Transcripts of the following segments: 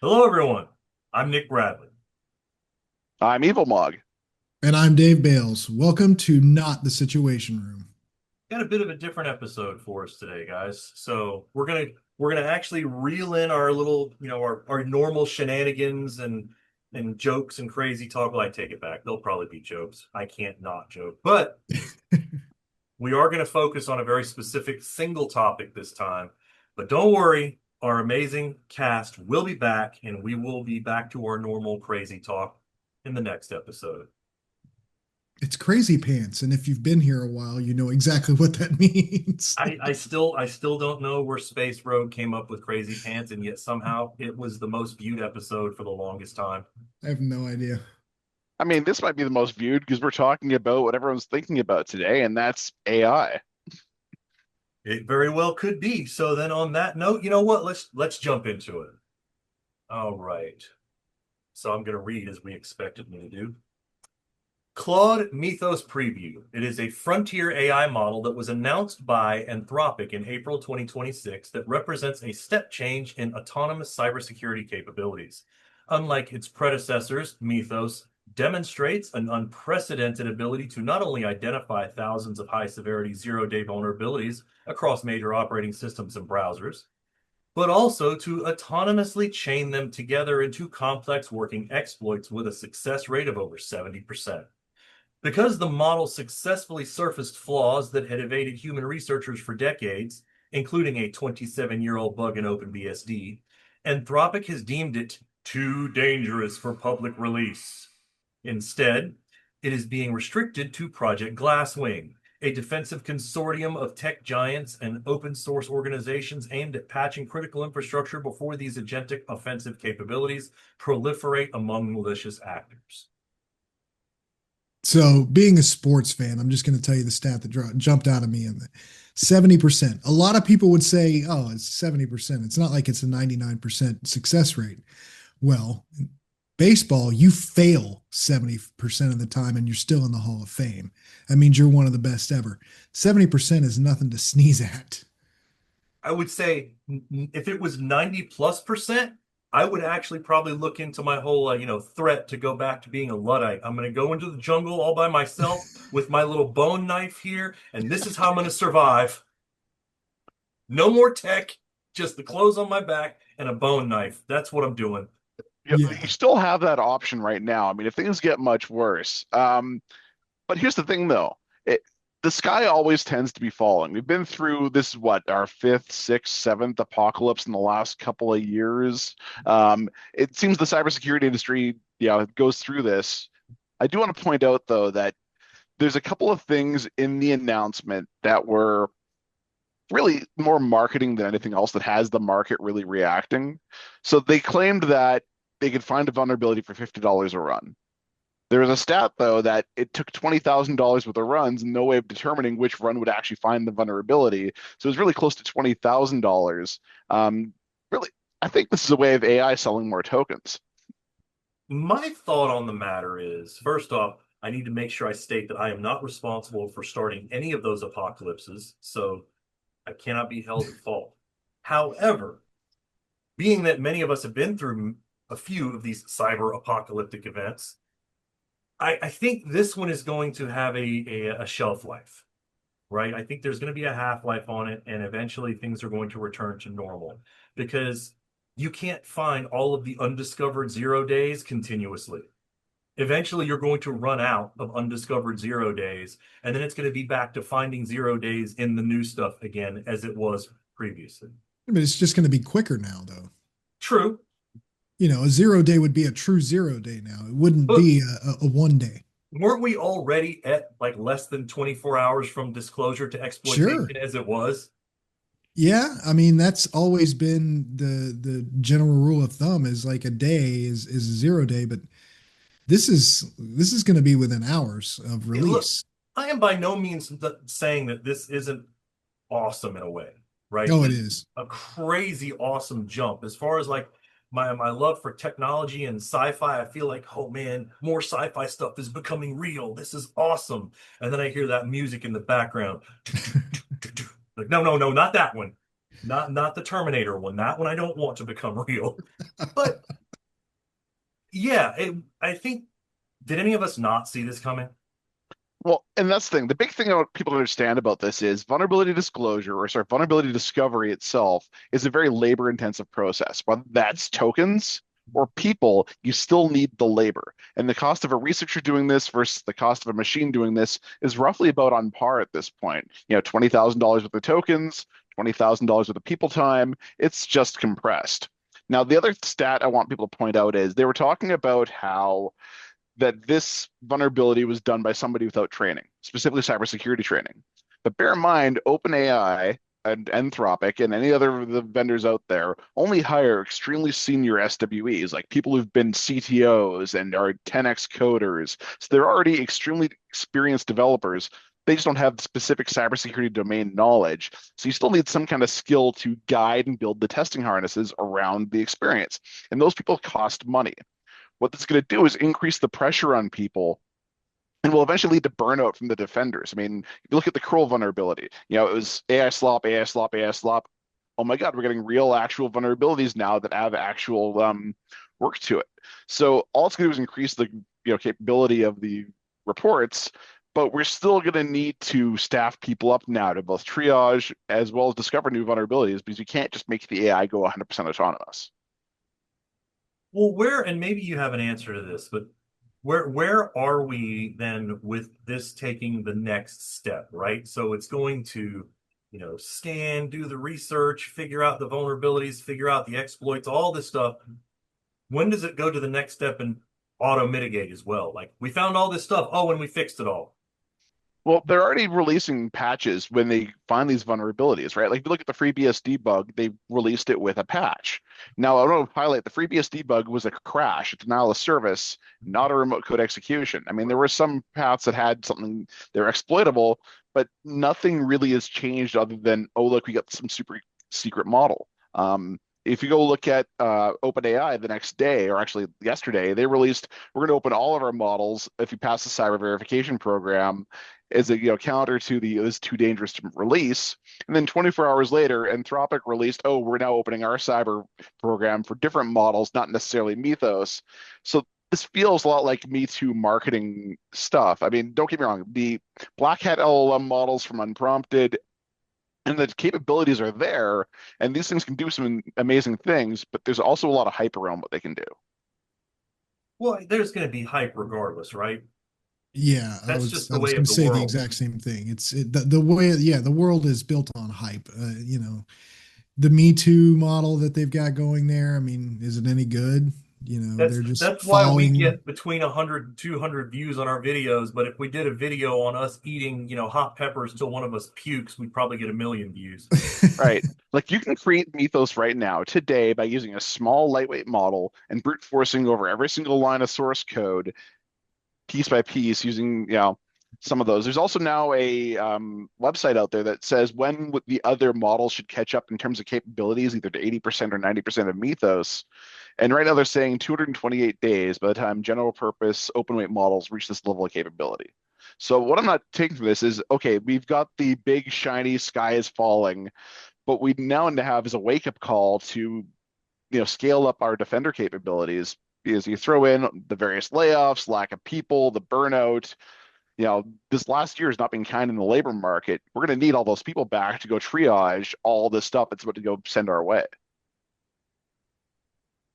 Hello, everyone. I'm Nick Bradley. I'm Evil Mog. And I'm Dave Bales. Welcome to Not the Situation Room. Got a bit of a different episode for us today, guys. So we're gonna actually reel in our little, our normal shenanigans and jokes and crazy talk. Well, I take it back. They'll probably be jokes. I can't not joke, but we are going to focus on a very specific single topic this time. But don't worry, our amazing cast will be back, and we will be back to our normal crazy talk in the next episode. It's crazy pants, and if you've been here a while, you know exactly what that means. I still don't know where Space Road came up with Crazy Pants, and yet somehow it was the most viewed episode for the longest time. I have no idea. I mean, this might be the most viewed because we're talking about what everyone's thinking about today, and that's AI. It very well could be. So then on that note, you know what? Let's jump into it. All right. So I'm gonna read as we expected me to do. Claude Mythos Preview. It is a frontier AI model that was announced by Anthropic in April 2026 that represents a step change in autonomous cybersecurity capabilities. Unlike its predecessors, Mythos demonstrates an unprecedented ability to not only identify thousands of high-severity zero-day vulnerabilities across major operating systems and browsers, but also to autonomously chain them together into complex working exploits with a success rate of over 70%. Because the model successfully surfaced flaws that had evaded human researchers for decades, including a 27-year-old bug in OpenBSD, Anthropic has deemed it too dangerous for public release. Instead, it is being restricted to Project Glasswing, a defensive consortium of tech giants and open source organizations aimed at patching critical infrastructure before these agentic offensive capabilities proliferate among malicious actors. So, being a sports fan, I'm just going to tell you the stat that jumped out at me in the 70%. A lot of people would say, oh, it's 70%. It's not like it's a 99% success rate. Well, in baseball, you fail 70% of the time and you're still in the Hall of Fame. That means you're one of the best ever. 70% is nothing to sneeze at. I would say if it was 90 plus percent, I would actually probably look into my whole, threat to go back to being a Luddite. I'm going to go into the jungle all by myself with my little bone knife here, and this is how I'm going to survive. No more tech, just the clothes on my back and a bone knife. That's what I'm doing. You Yeah. still have that option right now. I mean, if things get much worse. But here's the thing, though. The sky always tends to be falling. We've been through this, what, our fifth, sixth, seventh apocalypse in the last couple of years. It seems the cybersecurity industry, yeah, goes through this. I do want to point out, though, that there's a couple of things in the announcement that were really more marketing than anything else that has the market really reacting. So they claimed that they could find a vulnerability for $50 a run. There was a stat, though, that it took $20,000 worth of runs and no way of determining which run would actually find the vulnerability. So it was really close to $20,000. Really, I think this is a way of AI selling more tokens. My thought on the matter is, first off, I need to make sure I state that I am not responsible for starting any of those apocalypses, so I cannot be held at fault. However, being that many of us have been through a few of these cyber apocalyptic events, I think this one is going to have a shelf life, right? I think there's going to be a half life on it, and eventually things are going to return to normal because you can't find all of the undiscovered zero days continuously. Eventually, you're going to run out of undiscovered zero days, and then it's going to be back to finding zero days in the new stuff again as it was previously. But it's just going to be quicker now, though. True, A 0 day would be a true 0 day now. It wouldn't but be a 1 day. weren't we already at like less than 24 hours from disclosure to Sure. exploitation as it was? Yeah, I mean that's always been the general rule of thumb is like a day is a 0 day, but this is going to be within hours of Look, release. I am by no means saying that this isn't awesome in a way, right? Oh, it This is is. a crazy awesome jump as far as like my love for technology and sci-fi. I feel like, oh man, more sci-fi stuff is becoming real. This is awesome. And then I hear that music in the background. Like, no, no, no, not that one. Not the Terminator one. That one I don't want to become real. But yeah, I think, did any of us not see this coming? Well, and that's the thing. The big thing I want people to understand about this is vulnerability disclosure, or sorry, vulnerability discovery itself is a very labor-intensive process. Whether that's tokens or people, you still need the labor. And the cost of a researcher doing this versus the cost of a machine doing this is roughly about on par at this point. $20,000 worth of tokens, $20,000 worth of people time. It's just compressed. Now, the other stat I want people to point out is they were talking about how that this vulnerability was done by somebody without training, specifically cybersecurity training. But bear in mind, OpenAI and Anthropic and any other of the vendors out there only hire extremely senior SWEs, like people who've been CTOs and are 10x coders. So they're already extremely experienced developers. They just don't have the specific cybersecurity domain knowledge. So you still need some kind of skill to guide and build the testing harnesses around the experience. And those people cost money. What this is going to do is increase the pressure on people and will eventually lead to burnout from the defenders. I mean, if you look at the curl vulnerability, it was AI slop, AI slop, AI slop. Oh my God, we're getting real actual vulnerabilities now that have actual work to it. So all it's going to do is increase the capability of the reports, but we're still going to need to staff people up now to both triage as well as discover new vulnerabilities because you can't just make the AI go 100% autonomous. Well, and maybe you have an answer to this, but where are we then with this taking the next step, right? So it's going to, scan, do the research, figure out the vulnerabilities, figure out the exploits, all this stuff. When does it go to the next step and auto mitigate as well? Like we found all this stuff. Oh, and we fixed it all. Well, they're already releasing patches when they find these vulnerabilities, right? Like if you look at the FreeBSD bug, they released it with a patch. Now, I want to highlight the FreeBSD bug was a crash, a denial of service, not a remote code execution. I mean, there were some paths that had something, they're exploitable, but nothing really has changed other than, oh, look, we got some super secret model. If you go look at OpenAI the next day, or actually yesterday, they released, we're going to open all of our models if you pass the cyber verification program as a counter to the "is too dangerous to release." And then 24 hours later, Anthropic released, "Oh, we're now opening our cyber program for different models, not necessarily Mythos." So this feels a lot like Me Too marketing stuff. I mean, don't get me wrong, the Black Hat LLM models from Unprompted and the capabilities are there, and these things can do some amazing things, but there's also a lot of hype around what they can do. Well, there's going to be hype regardless, right? Yeah, I That's was just I the was way going of to the say the world. exact same thing. The way, yeah, the world is built on hype. The Me Too model that they've got going there. I mean, is it any good? That's They're just that's why we following. get between 100 and 200 views on our videos. But if we did a video on us eating, hot peppers till one of us pukes, we'd probably get 1 million views. Right. Like you can create Mythos right now, today, by using a small, lightweight model and brute forcing over every single line of source code, piece by piece, using, some of those. There's also now a website out there that says when the other models should catch up in terms of capabilities, either to 80% or 90% of Mythos. And right now they're saying 228 days by the time general purpose open weight models reach this level of capability. So what I'm not taking from this is, okay, we've got the big shiny sky is falling, but we now need to have is a wake up call to scale up our defender capabilities because you throw in the various layoffs, lack of people, the burnout. This last year has not been kind in the labor market. We're going to need all those people back to go triage all this stuff that's about to go send our way.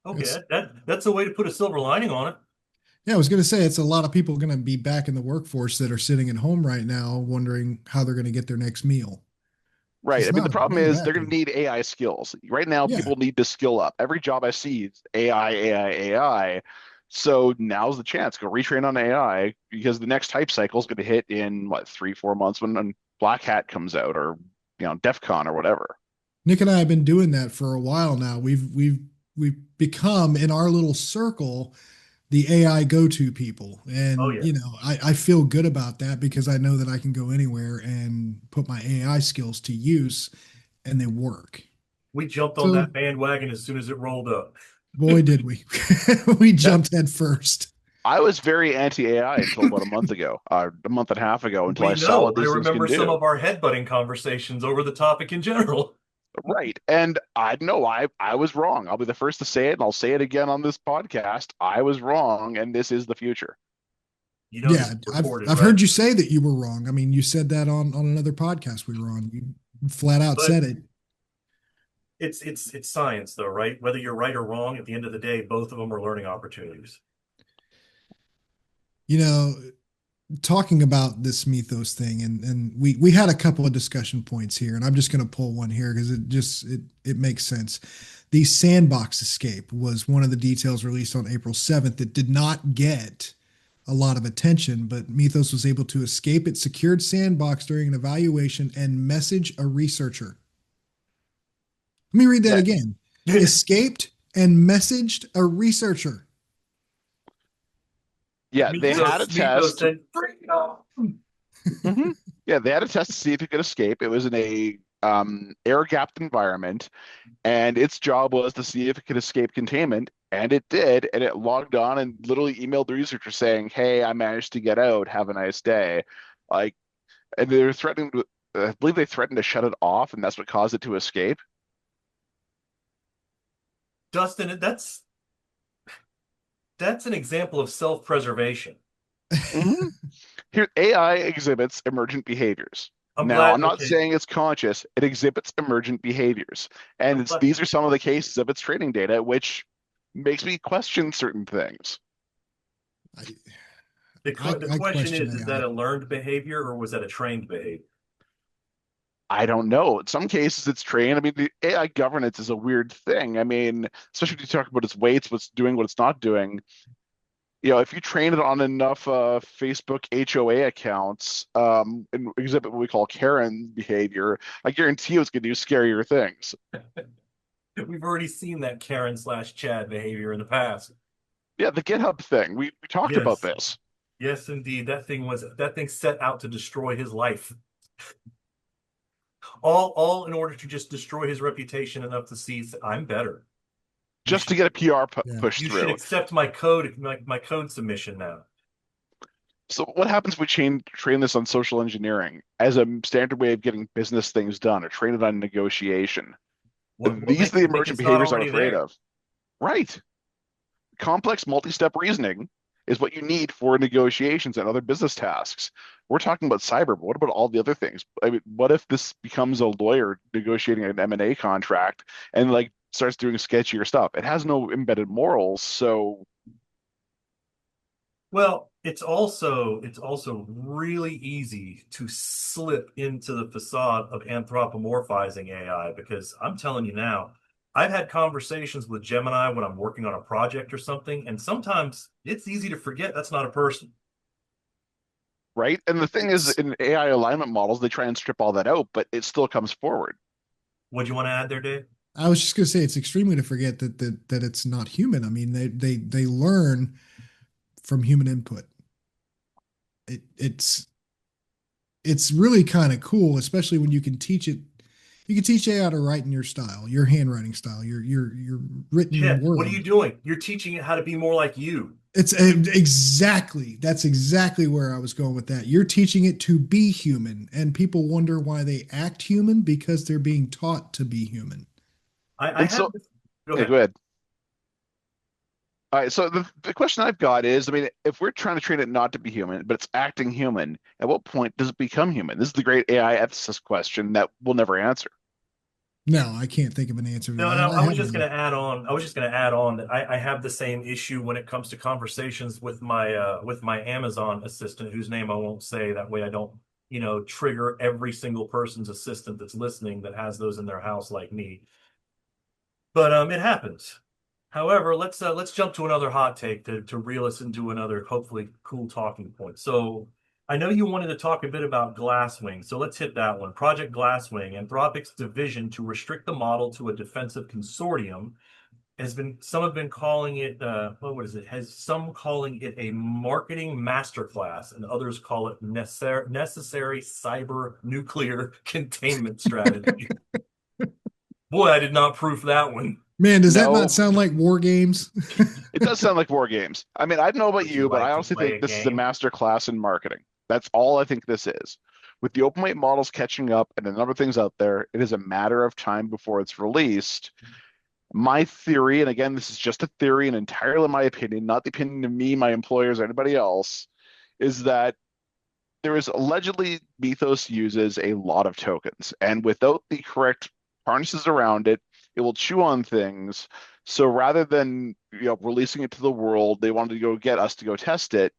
Okay, It's that's a way to put a silver lining on it. Yeah, I was going to say it's a lot of people going to be back in the workforce that are sitting at home right now wondering how they're going to get their next meal. Right. It's I mean, the problem not a is they're bad going to thing. need AI skills. Right now, Yeah. people need to skill up. Every job I see is AI, AI, AI. So now's the chance. Go retrain on AI because the next hype cycle is going to hit in what, 3, 4 months when Black Hat comes out or, DEF CON or whatever. Nick and I have been doing that for a while now. We've become in our little circle the AI go-to people. Oh And, yeah, I feel good about that because I know that I can go anywhere and put my AI skills to use and they work. we jumped on So that bandwagon as soon as it rolled up. boy, did we. We That jumped head first. I was very anti-AI until about a month ago, a month and a half ago, until I We saw know. what I these things can remember some do. of our headbutting conversations over the topic in general. Right. And I know I was wrong. I'll be the first to say it, and I'll say it again on this podcast. I was wrong, and this is the future. You know this Yeah, is I've recorded, I've right? heard you say that you were wrong. I mean, you said that on another podcast we were on. You flat out But said it. it's science though, right? Whether you're right or wrong, at the end of the day, both of them are learning opportunities. You know, talking about this Mythos thing, and we had a couple of discussion points here, and I'm just going to pull one here because it makes sense. The sandbox escape was one of the details released on April 7th that did not get a lot of attention, but Mythos was able to escape its secured sandbox during an evaluation and message a researcher. Let me read that Yeah. again. Escaped and messaged a researcher. Yeah, they had a Mythos test. said, freedom. Mhm. Yeah, they had a test to see if it could escape. It was in a air-gapped environment, and its job was to see if it could escape containment, and it did. And it logged on and literally emailed the researcher saying, "Hey, I managed to get out. Have a nice day." Like, and they were threatening to, I believe they threatened to shut it off, and that's what caused it to escape. Dustin, that's an example of self-preservation. Hmm. Here, AI exhibits emergent behaviors. I'm Now, glad, I'm not okay, saying it's conscious. It exhibits emergent behaviors, and I'm it's glad. these are some of the cases of its training data, which makes me question certain things. I, The I question question is that AI. a learned behavior or was that a trained behavior? I don't know. In some cases, it's trained. I mean, the AI governance is a weird thing. I mean, especially when you talk about its weights, what's doing, what it's not doing. If you train it on enough Facebook HOA accounts and exhibit what we call Karen behavior, I guarantee you it's going to do scarier things. We've already seen that Karen slash Chad behavior in the past. Yeah, the GitHub thing. We talked about Yes, this. yes, indeed. That thing set out to destroy his life. All in order to just destroy his reputation enough to see I'm better. You Just should to get a PR Yeah. push you should through. accept my code, my code submission now. So what happens if we train this on social engineering as a standard way of getting business things done or train it on negotiation? What These are makes the you think emergent it's not behaviors I'm already afraid there? of. Right. Complex multi-step reasoning is what you need for negotiations and other business tasks. We're talking about cyber, but what about all the other things? I mean, what if this becomes a lawyer negotiating an M&A contract and like starts doing sketchier stuff? It has no embedded morals, so Well, it's also really easy to slip into the facade of anthropomorphizing AI because I'm telling you now, I've had conversations with Gemini when I'm working on a project or something, and sometimes it's easy to forget that's not a person. right? And the thing is, It's in AI alignment models, they try and strip all that out, but it still comes forward. What do you want to add there, Dave? I was just going to say it's extremely to forget that it's not human. I mean, they learn from human input. It's really kind of cool, especially when you can teach it. You can teach AI to write in your style, your handwriting style, your written Chad, what are you word. doing? You're teaching it how to be more like you. It's exactly that's exactly where I was going with that. You're teaching it to be human, and people wonder why they act human because they're being taught to be human. I And have so, this. Go yeah, ahead. go ahead. All right, so the question I've got is, I mean, if we're trying to train it not to be human, but it's acting human, at what point does it become human? This is the great AI ethicist question that we'll never answer. No, I can't think of an answer to No, that. no, I I was have just going one. to add on. I was just going to add on that I have the same issue when it comes to conversations with my Amazon assistant, whose name I won't say. That way, I don't, trigger every single person's assistant that's listening that has those in their house like me. But it happens. However, let's jump to another hot take to reel us into another hopefully cool talking point. So I know you wanted to talk a bit about Glasswing, so let's hit that one. Project Glasswing, Anthropic's division to restrict the model to a defensive consortium, has been some have been calling it what is it? Has some calling it a marketing masterclass, and others call it necessary cyber nuclear containment strategy. Boy, I did not proof that one. Man, does that not No, sound like war games? it does sound like war games. I mean, I don't know about Would you you, but I like to honestly play think a this is a game? master class in marketing. That's all I think this is. With the open weight models catching up and a number of things out there, it is a matter of time before it's released. My theory, and again, this is just a theory and entirely my opinion, not the opinion of me, my employers, or anybody else, is that there is allegedly Mythos uses a lot of tokens, and without the correct harnesses around it, it will chew on things. So rather than releasing it to the world, they wanted to go get us to go test it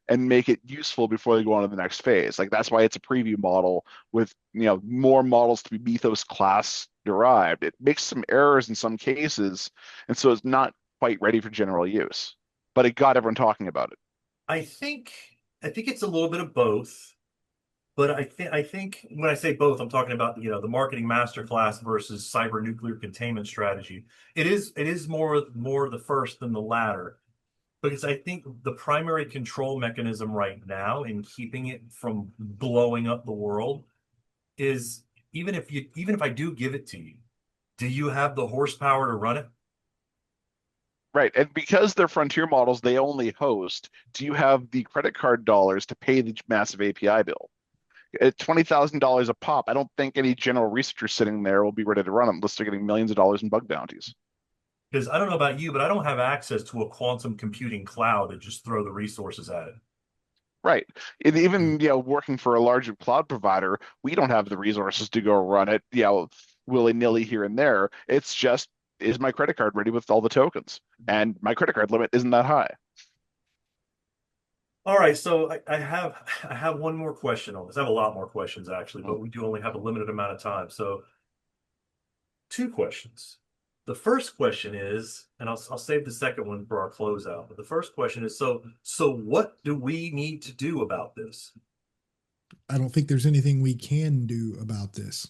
and make it useful before they go on to the next phase. Like that's why it's a preview model with more models to be Mythos class derived. It makes some errors in some cases, and so it's not quite ready for general use. But it got everyone talking about it. I think I think it's a little bit of both, but I think when I say both, I'm talking about the marketing masterclass versus cyber nuclear containment strategy. It is more the first than the latter. Because I think the primary control mechanism right now in keeping it from blowing up the world is even if I do give it to you, do you have the horsepower to run it? Right. And because they're frontier models, they only host. Do you have the credit card dollars to pay the massive API bill? At $20,000 a pop, I don't think any general researcher sitting there will be ready to run them unless they're getting millions of dollars in bug bounties. Because I don't know about you, but I don't have access to a quantum computing cloud to just throw the resources at it. Right. And even, working for a large cloud provider, we don't have the resources to go run it, willy-nilly here and there. It's just, is my credit card ready with all the tokens? And my credit card limit isn't that high. All right, so I have one more question on this. I have a lot more questions actually, but we do only have a limited amount of time. So two questions. The first question is, and I'll save the second one for our closeout. But the first question is, so what do we need to do about this? I don't think there's anything we can do about this.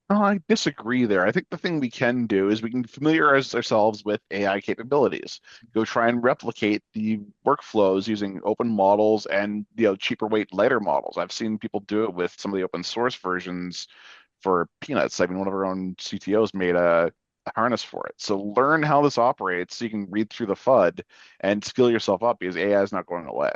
Oh, I disagree there. I think the thing we can do is we can familiarize ourselves with AI capabilities. Go try and replicate the workflows using open models and cheaper weight, lighter models. I've seen people do it with some of the open source versions for peanuts. I mean, one of our own CTOs made a harness for it. So learn how this operates so you can read through the FUD and skill yourself up because AI is not going away.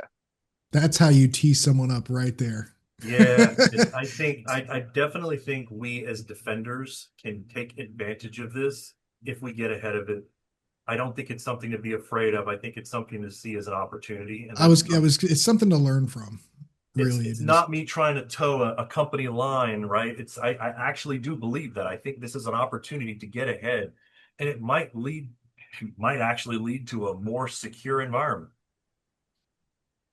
That's how you tee someone up right there. Yeah, I definitely think we as defenders can take advantage of this if we get ahead of it. I don't think it's something to be afraid of. I think it's something to see as an opportunity, and It's something to learn from. it's Really, it it's is. not me trying to toe a company line, right? I actually do believe that. I think this is an opportunity to get ahead, and might actually lead to a more secure environment.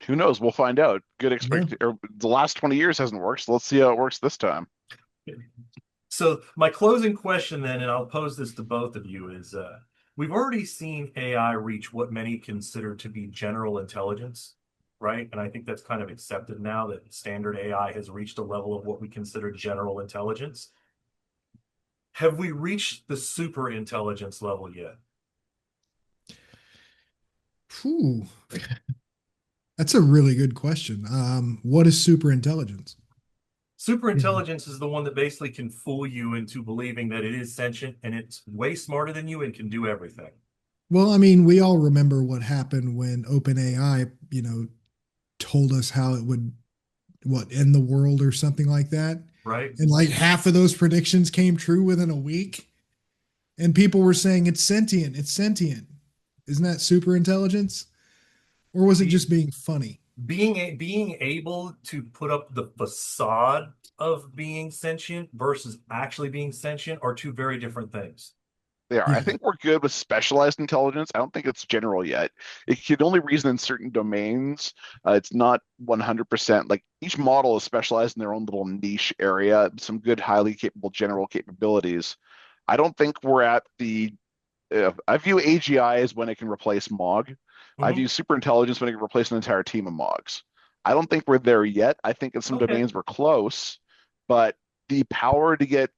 Who knows? We'll find out. Yeah. The last 20 years hasn't worked, so let's see how it works this time. So my closing question then, and I'll pose this to both of you, is we've already seen AI reach what many consider to be general intelligence, right? And I think that's kind of accepted now that standard AI has reached a level of what we consider general intelligence. Have we reached the super intelligence level yet? Whew, that's a really good question. What is super intelligence? Super Mhm. intelligence is the one that basically can fool you into believing that it is sentient and it's way smarter than you and can do everything, Well, I mean, we all remember what happened when OpenAI, told us how it would end the world or something like that. right? And like half of those predictions came true within a week. And people were saying it's sentient, it's sentient. Isn't that super intelligence? Or was it Be, just being funny? being able to put up the facade of being sentient versus actually being sentient are two very different things. Yeah, I Yeah. think we're good with specialized intelligence. I don't think it's general yet. It can only reason in certain domains. It's not 100%. Like each model is specialized in their own little niche area, some good, highly capable general capabilities. I don't think we're at the I view AGI as when it can replace Mog. I Mhm. view superintelligence when it can replace an entire team of Mogs. I don't think we're there yet. I think in some Okay. domains we're close, but the power to get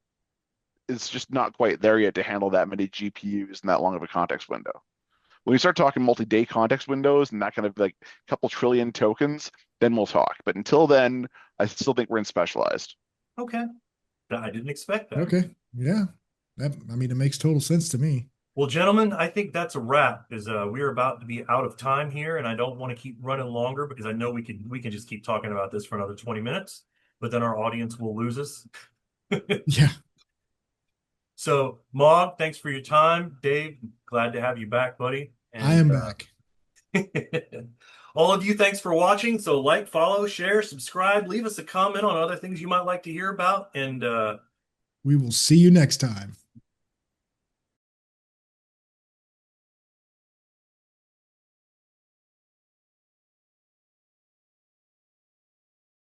is just not quite there yet to handle that many GPUs in that long of a context window. When you start talking multi-day context windows and that kind of like couple trillion tokens, then we'll talk. But until then, I still think we're in specialized. Okay. I didn't expect that. Okay. Yeah. I mean, it makes total sense to me. Well, gentlemen, I think that's a wrap because we're about to be out of time here, and I don't want to keep running longer because I know we can just keep talking about this for another 20 minutes, but then our audience will lose us. Yeah, So, Mog, thanks for your time. Dave, glad to have you back, buddy. I And am back. all of you, thanks for watching. So, like, follow, share, subscribe, leave us a comment on other things you might like to hear about, and We will see you next time.